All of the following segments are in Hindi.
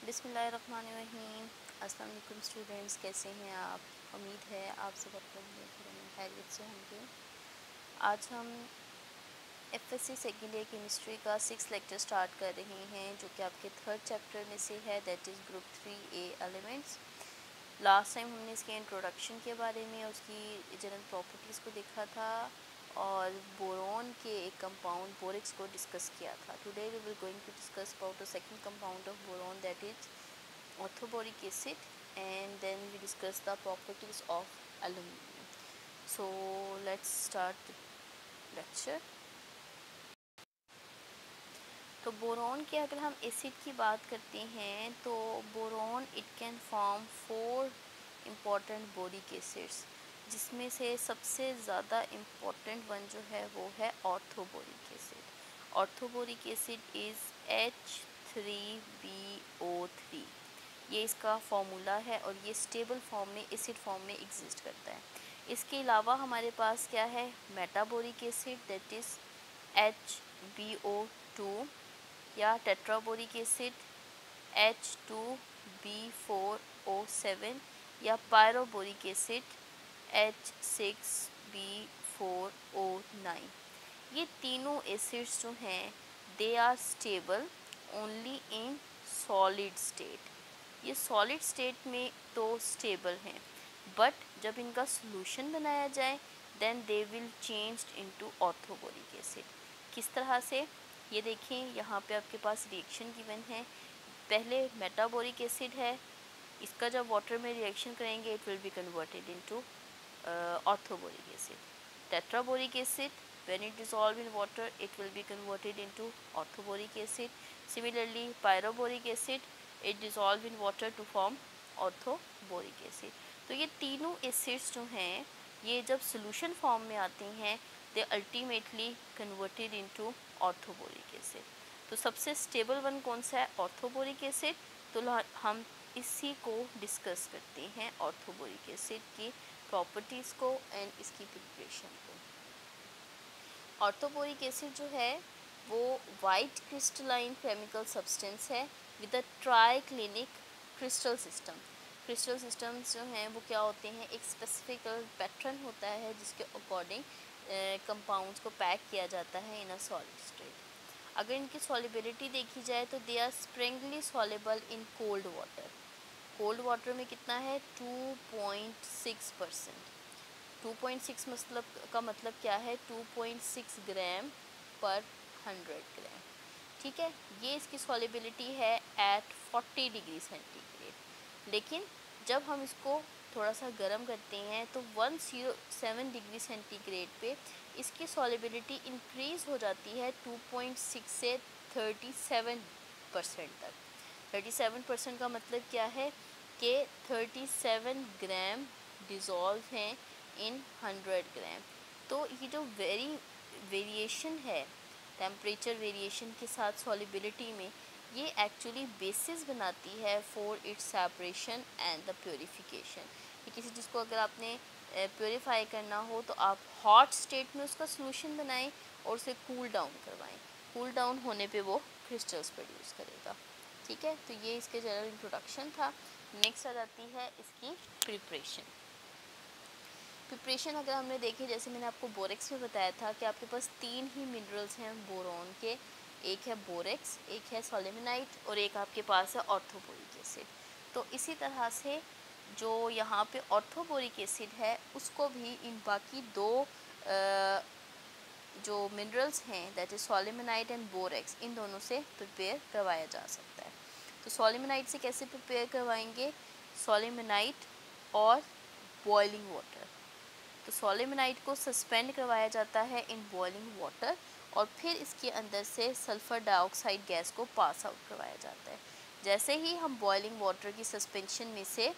बिस्मिल्लाहिर्रहमानिर्रहीम। अस्सलाम वालेकुम स्टूडेंट्स, कैसे हैं आप? उम्मीद है आप सब अपने खैरियत से होंगे। आज हम एफएससी सेकेंड ईयर केमिस्ट्री का 6 लेक्चर स्टार्ट कर रहे हैं, जो कि आपके थर्ड चैप्टर में से है, that is group 3A elements. Last time हमने इसके इंट्रोडक्शन के बारे में, उसकी जनरल प्रॉपर्टीज़ को देखा था और बोरॉन के एक कंपाउंड बोरिक्स को डिस्कस किया था। Today we will going to discuss about the second compound of boron, that is orthoboric acid, and then we discuss the properties of aluminum. So let's start the lecture. तो बोरॉन के अगर हम एसिड की बात करते हैं तो boron it can form 4 important boric acids, जिसमें से सबसे ज़्यादा इम्पॉर्टेंट वन जो है वो है orthoboric acid. Orthoboric acid is H3BO3, ये इसका फॉर्मूला है और ये स्टेबल फॉर्म में, एसिड फॉर्म में एग्जिस्ट करता है। इसके अलावा हमारे पास क्या है, मेटाबोरिक एसिड, दैट इज़ HbO2, या टेट्राबोरिक एसिड H2B4O7, या पायरोबोरिक एसिड H6B4O9। ये तीनों एसिड्स जो हैं they are stable only in solid state. ये सॉलिड स्टेट में तो स्टेबल हैं, बट जब इनका सॉल्यूशन बनाया जाए then they will change into orthoboric acid. किस तरह से, ये देखें, यहाँ पे आपके पास रिएक्शन गिवन है। पहले मेटाबोरिक एसिड है, इसका जब वाटर में रिएक्शन करेंगे it will be converted into orthoboric acid. Tetraboric acid, when it dissolve in water it will be converted into orthoboric acid. Similarly pyroboric acid, it dissolve in water to form orthoboric acid. तो ये तीनों एसिड्स जो हैं ये जब सोल्यूशन फॉर्म में आते हैं they ultimately converted into orthoboric acid. तो सबसे स्टेबल वन कौन सा है, ऑर्थोबोरिक एसिड। तो हम इसी को डिस्कस करते हैं, ऑर्थोबोरिक एसिड की प्रॉपर्टीज़ को एंड इसकी प्रिपरेशन को। ऑर्थोबोरिक एसिड जो है वो वाइट क्रिस्टलाइन केमिकल सब्सटेंस है with a triclinic crystal system. Crystal systems जो हैं वो क्या होते हैं, एक स्पेसिफिक पैटर्न होता है जिसके अकॉर्डिंग कंपाउंड्स को पैक किया जाता है इन अ सॉलिड स्टेट। अगर इनकी सॉलिबिलिटी देखी जाए तो they are sparingly soluble in cold water. Cold water में कितना है, 2.6%। 2.6 मतलब क्या है, 2.6 ग्राम पर 100 ग्राम। ठीक है, ये इसकी सॉलिबिलिटी है एट 40 डिग्री सेंटीग्रेड। लेकिन जब हम इसको थोड़ा सा गर्म करते हैं तो 107 डिग्री सेंटीग्रेड पे इसकी सॉलिबिलिटी इंक्रीज़ हो जाती है 2.6 से 37% तक। 37% का मतलब क्या है कि 37 ग्राम डिज़ोल्व हैं इन 100 ग्राम। तो ये जो वेरिएशन है टेम्परेचर वेरिएशन के साथ सॉलिबिलिटी में, ये एक्चुअली बेसिस बनाती है for its separation and the purification. कि किसी चीज़ को अगर आपने प्योरीफाई करना हो तो आप हॉट स्टेट में उसका सोल्यूशन बनाएं और उसे कूल डाउन करवाएं। कूल डाउन होने पे वो क्रिस्टल्स प्रोड्यूस करेगा। ठीक है, तो ये इसके जनरल इंट्रोडक्शन था। नेक्स्ट आ जाती है इसकी प्रिपरेशन। प्रिपरेशन अगर हमने देखी, जैसे मैंने आपको बोरेक्स में बताया था कि आपके पास 3 ही मिनरल्स हैं बोरॉन के, एक है बोरेक्स, एक है सोलेमिनाइट और एक आपके पास है ऑर्थोबोरिक एसिड। तो इसी तरह से जो यहाँ पे ऑर्थोबोरिक एसिड है उसको भी इन बाकी 2 जो मिनरल्स हैं दैट इज़ सोलेमिनाइट एंड बोरेक्स, इन दोनों से प्रिपेयर करवाया जा सकता है। तो सोलेमिनाइट से कैसे प्रिपेयर करवाएंगे, सोलेमिनाइट और बॉइलिंग वाटर। तो सोलेमिनाइट को सस्पेंड करवाया जाता है इन बॉइलिंग वाटर और फिर इसके अंदर से सल्फ़र डाइऑक्साइड गैस को पास आउट करवाया जाता है। जैसे ही हम बॉइलिंग वाटर की सस्पेंशन में से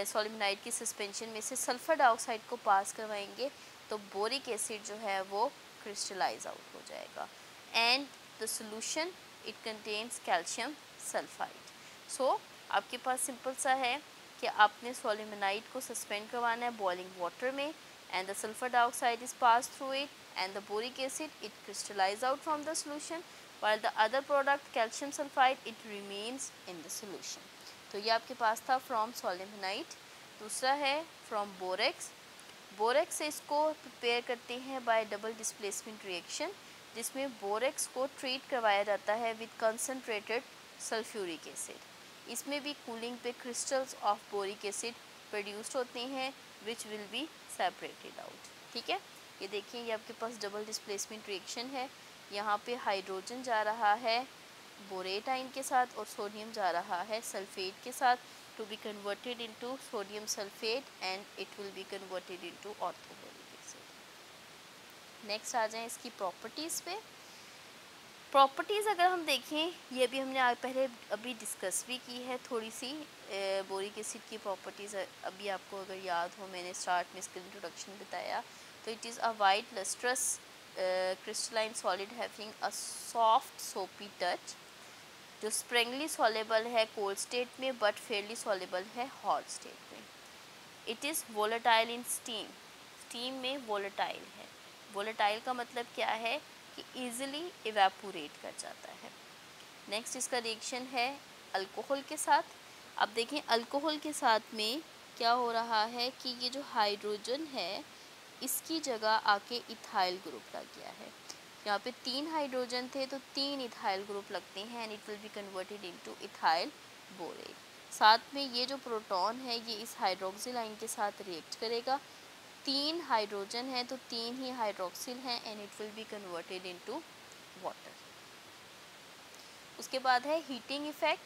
सोलेमिनाइट की सस्पेंशन में से सल्फ़र डाइऑक्साइड को पास करवाएंगे तो बोरिक एसिड जो है वो क्रिस्टलाइज आउट हो जाएगा and the solution it contains calcium sulphide. So आपके पास सिंपल सा है कि आपने सोलेमिनाइट को सस्पेंड करवाना है बॉइलिंग वाटर में and the sulfur dioxide is passed through it and the boric acid it crystallize out from the solution while the other product calcium sulfide it remains in the solution. तो ये आपके पास था फ्रॉम सोलिमोनाइट। दूसरा है फ्रॉम बोरेक्स। बोरेक्स से इसको प्रिपेयर करते हैं बाय डबल डिस्प्लेसमेंट रिएक्शन, जिसमें बोरेक्स को ट्रीट करवाया जाता है विद कंसनट्रेटेड सल्फ्यूरिक एसिड। इसमें भी कूलिंग पे crystals of boric acid produced होते हैं which will be separated out. ठीक है, ये देखिए ये आपके पास डबल डिस्प्लेसमेंट रिएक्शन है। यहाँ पे हाइड्रोजन जा रहा है बोरेट आयन के साथ और सोडियम जा रहा है सल्फेट के साथ to be converted into sodium sulphate and it will be converted into orthoboric acid. Next आ जाएं इसकी प्रॉपर्टीज़ पे। प्रॉपर्टीज़ अगर हम देखें, ये भी हमने पहले अभी डिस्कस भी की है थोड़ी सी बोरिक एसिड की प्रॉपर्टीज़। अभी आपको अगर याद हो मैंने स्टार्ट में इसका इंट्रोडक्शन बताया, तो it is a white lustrous crystalline solid having a soft सोपी टच, जो स्प्रिंगली सॉलेबल है कोल्ड स्टेट में बट फेयरली सॉलेबल है हॉट स्टेट में। It is volatile in steam, steam में वोलेटाइल है। वोलेटाइल का मतलब क्या है कि ईजिली इवेपोरेट कर जाता है। नेक्स्ट इसका रिएक्शन है अल्कोहल के साथ। अब देखें अल्कोहल के साथ में क्या हो रहा है कि ये जो हाइड्रोजन है इसकी जगह आके इथाइल ग्रुप लग गया है। यहाँ पे 3 हाइड्रोजन थे तो 3 इथाइल ग्रुप लगते हैं and it will be converted into ethyl borate. साथ में ये जो प्रोटॉन है ये इस हाइड्रोक्सिल आयन के साथ रिएक्ट करेगा। 3 हाइड्रोजन है तो 3 ही हाइड्रोक्सिल हैं and it will be converted into water. उसके बाद है हीटिंग इफेक्ट।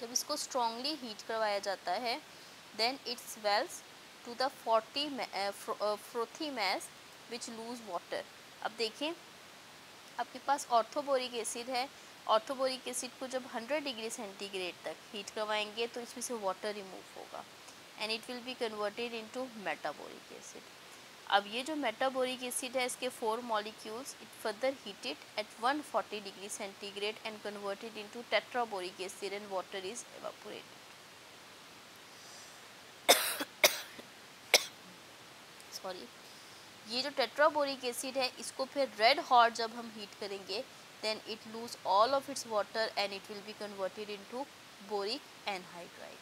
जब इसको स्ट्रॉन्गली हीट करवाया जाता है then it swells to the 40 frothy mass which lose water. अब देखें आपके पास ऑर्थोबोरिक एसिड है। ऑर्थोबोरिक एसिड को जब 100 डिग्री सेंटीग्रेड तक हीट करवाएंगे तो इसमें से वाटर रिमूव होगा and it will be converted into metaboric acid. अब ये जो मेटाबोरिक एसिड है इसके 4 molecules it further heated at 140 degree centigrade and converted into tetraboric acid and water is evaporated. Sorry, ये जो टेट्राबोरिक एसिड है इसको फिर रेड हॉट जब हम हीट करेंगे then it lose all of its water and it will be converted into boric anhydride.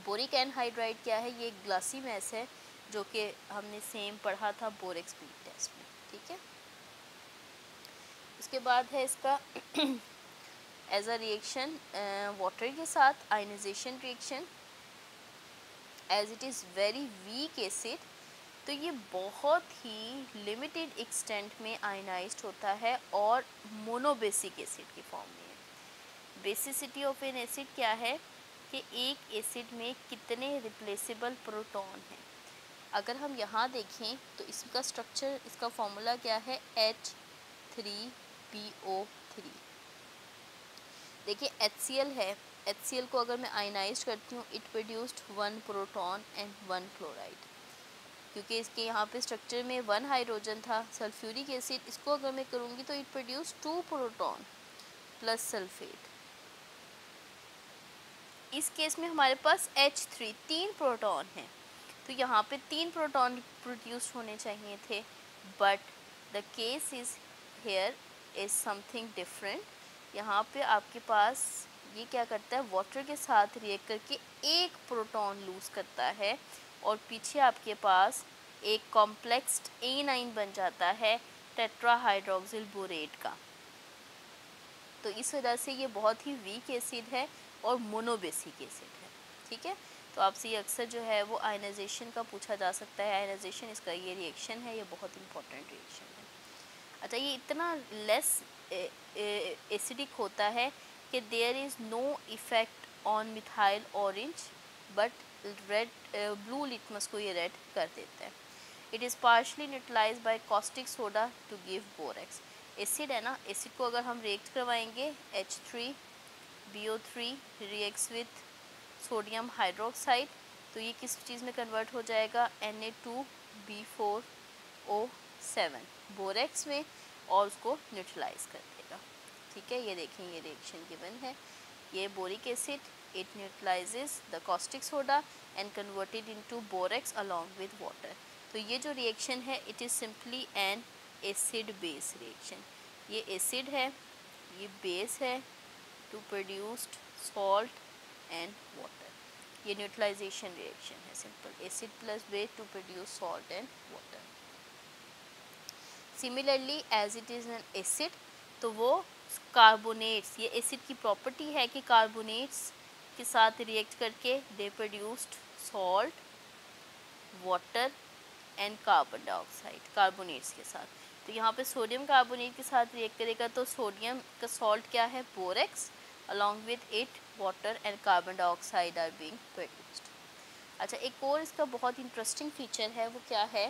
Boric anhydride क्या है? ये एक ग्लासी मैस है जो कि हमने सेम पढ़ा था बोरेक्स स्पीड टेस्ट में। ठीक है, उसके बाद है इसका एज अ रिएक्शन वाटर के साथ ionization reaction. As it is very weak acid तो ये बहुत ही लिमिटेड एक्सटेंट में आयनाइज्ड होता है और मोनोबेसिक एसिड की फॉर्म में है। बेसिसिटी ऑफ एन एसिड क्या है कि एक एसिड में कितने रिप्लेसेबल प्रोटॉन हैं। अगर हम यहाँ देखें तो इसका स्ट्रक्चर, इसका फॉर्मूला क्या है? H3PO3। देखिए HCl है, HCl को अगर मैं आयनाइज करती हूँ it produced 1 proton and 1 chloride, क्योंकि इसके यहाँ पे स्ट्रक्चर में 1 हाइड्रोजन था। सल्फ्यूरिक एसिड इसको अगर मैं करूँगी तो it produce 2 proton plus sulphate. इस केस में हमारे पास H3 3 प्रोटॉन हैं, तो यहाँ पे 3 प्रोटॉन प्रोड्यूस होने चाहिए थे, but the case is here is something different. यहाँ पे आपके पास ये क्या करता है, वाटर के साथ रिएक्ट करके 1 प्रोटॉन लूज़ करता है और पीछे आपके पास एक कॉम्प्लेक्स एनाइन बन जाता है टेट्राहाइड्रोक्सिल बोरेट का। तो इस वजह से ये बहुत ही वीक एसिड है और मोनोबेसिक एसिड है। ठीक है, तो आपसे ये अक्सर जो है वो आयनाइजेशन का पूछा जा सकता है। आयनाइजेशन इसका ये रिएक्शन है, ये बहुत इंपॉर्टेंट रिएक्शन है। अच्छा, ये इतना लेस एसिडिक होता है कि there is no effect on methyl orange, but red blue litmus को ये रेड कर देता है। It is partially neutralize by caustic soda to give borax. Acid है ना, एसिड को अगर हम रिएक्ट करवाएंगे H3BO3 reacts with sodium hydroxide तो ये किस चीज़ में कन्वर्ट हो जाएगा? Na2B4O7 बोरेक्स में, और उसको न्यूट्रलाइज कर देगा। ठीक है, ये देखें ये रिएक्शन गिवन है। ये boric acid it neutralizes the caustic soda and converted into borax along with water. तो ये जो रिएक्शन है it is simply an acid base reaction. ये एसिड है, ये बेस है to produced salt and water. ये न्यूट्रलाइजेशन रिएक्शन है, simple, acid plus base to produce salt and water. Similarly as it is an acid, तो वो कार्बोनेट्स, ये एसिड की प्रॉपर्टी है कि कार्बोनेट्स के साथ रिएक्ट करके दे produced salt, water and carbon dioxide, carbonates के साथ। तो यहाँ पे सोडियम कार्बोनेट के साथ रिएक्ट करेगा तो सोडियम का सॉल्ट क्या है, borax, along with it water and carbon dioxide are being produced. अच्छा, एक और इसका बहुत इंटरेस्टिंग फीचर है, वो क्या है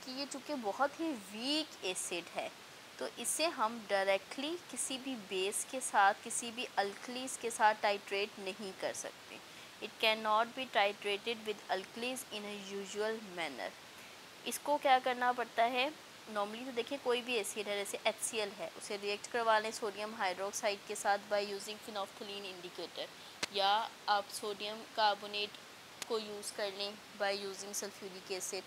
कि ये चूँकि बहुत ही वीक एसिड है, तो इसे हम डायरेक्टली किसी भी बेस के साथ, किसी भी अल्कलीज के साथ टाइट्रेट नहीं कर सकते। It can not be titrated with alkalis in a usual manner. इसको क्या करना पड़ता है, नॉर्मली तो देखिए कोई भी एसिड है, जैसे HCl है, उसे रिएक्ट करवा लें सोडियम हाइड्रोक्साइड के साथ बाय यूजिंग फिनोल्फथलीन इंडिकेटर, या आप सोडियम कार्बोनेट को यूज़ कर लें by using sulphuric acid,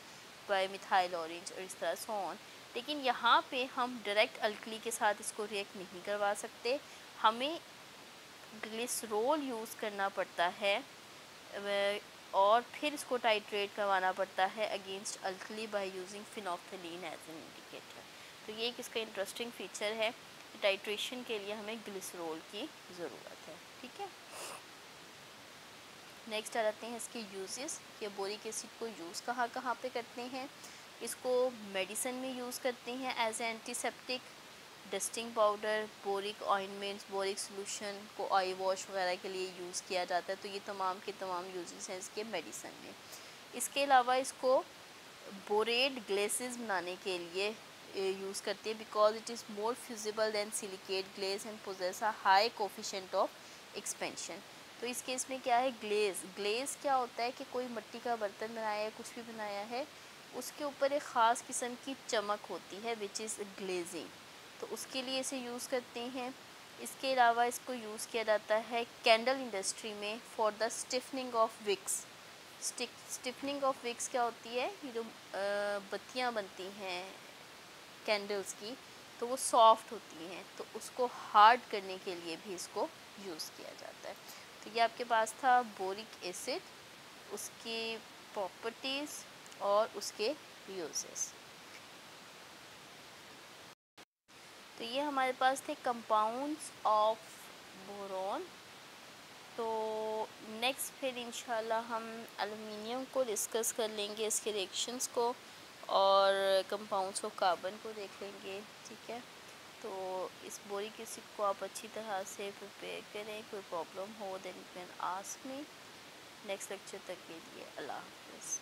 by methyl orange और इस तरह सो ऑन। लेकिन यहाँ पे हम डायरेक्ट अल्कली के साथ इसको रिएक्ट नहीं करवा सकते, हमें ग्लिसरॉल यूज़ करना पड़ता है और फिर इसको टाइट्रेट करवाना पड़ता है against alkali by using phenolphthalein as an indicator. तो ये एक इसका इंटरेस्टिंग फीचर है, टाइट्रेशन के लिए हमें ग्लिसरॉल की ज़रूरत है। ठीक है, नेक्स्ट आ जाते हैं इसके यूजेस कि बोरिक एसिड को यूज़ कहाँ कहाँ पे करते हैं। इसको मेडिसिन में यूज़ करते हैं as antiseptic, dusting powder, boric ointments, boric solution को आई वॉश वगैरह के लिए यूज़ किया जाता है। तो ये तमाम के तमाम यूजेस हैं इसके मेडिसिन में। इसके अलावा इसको बोरेट ग्लेसेस बनाने के लिए यूज़ करते हैं, because it is more fusible than silicate glass and possesses a high coefficient of expansion. तो इस केस में क्या है, ग्लेज़ क्या होता है कि कोई मिट्टी का बर्तन बनाया है, कुछ भी बनाया है, उसके ऊपर एक ख़ास किस्म की चमक होती है विच इज़ ग्लेजिंग, तो उसके लिए इसे यूज़ करते हैं। इसके अलावा इसको यूज़ किया जाता है कैंडल इंडस्ट्री में for the stiffening of wicks. Stiffening of wicks क्या होती है, ये जो बत्तियाँ बनती हैं कैंडल्स की, तो वो सॉफ्ट होती हैं, तो उसको हार्ड करने के लिए भी इसको यूज़ किया जाता है। तो ये आपके पास था बोरिक एसिड, उसकी प्रॉपर्टीज़ और उसके यूजेस। तो ये हमारे पास थे कंपाउंड्स ऑफ बोरॉन। तो नेक्स्ट फिर इंशाल्लाह हम एल्युमिनियम को डिस्कस कर लेंगे, इसके रिएक्शंस को, और कंपाउंड्स ऑफ कार्बन को देख लेंगे। ठीक है, तो इस बोरिक एसिड को आप अच्छी तरह से प्रिपेयर करें, कोई प्रॉब्लम हो then you can ask me. Next lecture तक के लिए अल्लाह हाफ़िज़।